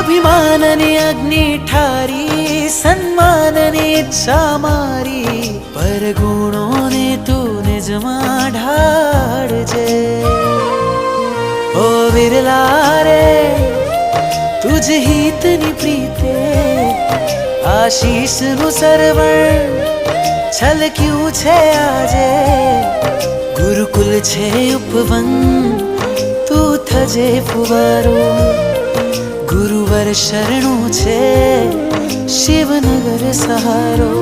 અભિમાનની અગ્નિ ઠારી, સન્માનની ઈચ્છા મારી, પર ગુણોને તું નિજમાં ઢાળજે. ઓ વિરલા રે તુજ હિતની પ્રીતે, આશીષનું સરવણ છલક્યું છે આજે. ગુરુકુલ છે ઉપવન, તું થજે ફુવારો. ગુરુવર શરણું છે, શિવનગર સહારો.